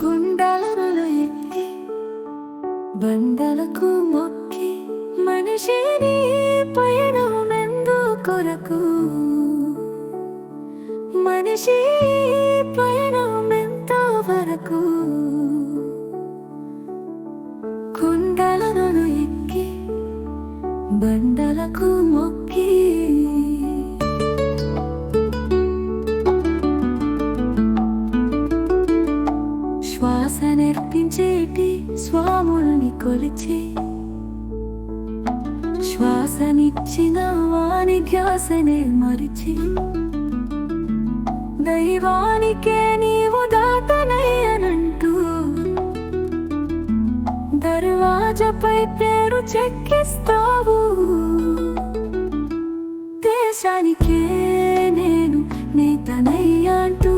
కొండలను ఎక్కి బండలకు మొక్కి మనిషిని పయనమెందు కొరకు మనిషి పయనమెంత వరకు కొండలను ఎక్కి బండలకు మొక్కి శ్వాస నేర్పించేటి స్వాముల్ని కొలిచి శ్వాసనిచ్చిన వాని ధ్యాసనే మరిచి దైవానికే నీవు దాతనయ్యనంటూ దర్వాజపై పేరు చెక్కిస్తావు. దేశానికే నేను నేతనయ్యంటూ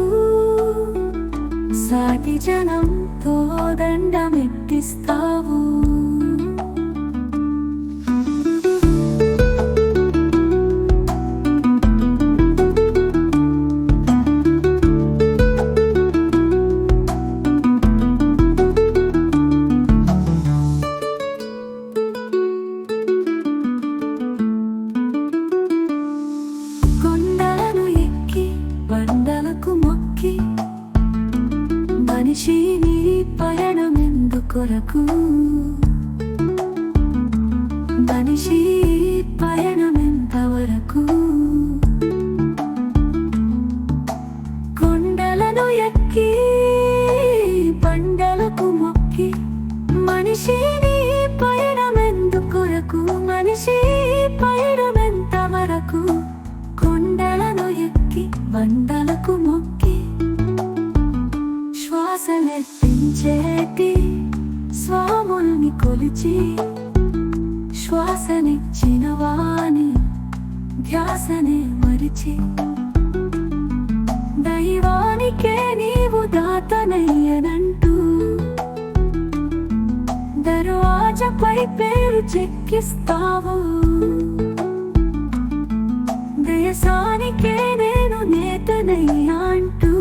సాటి జనంతో దండమెట్టిస్తావు. కొండలను ఎక్కి బండలకు మొక్కి మనిషిని పయనమెందు కొరకు మనిషి పయనమెంత వరకు కొండలను ఎక్కి బండలకు మొక్కి మనిషిని పయనమెందు కొరకు మనిషి పయనమెంత వరకు కొండలను ఎక్కి బండలకు మొక్కి శ్వాసనెత్తించేటి స్వాముల్ని కొలిచి శ్వాసనిచ్చిన వాని ధ్యాసనే మరిచి దైవానికే నీవు దాతనయ్యనంటూ దర్వాజపై పేరు చెక్కిస్తావు. దేశానికే నేను నేతనయ్యంటూ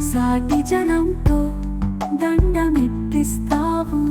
సాటి జనంతో దండమెట్టిస్తావు.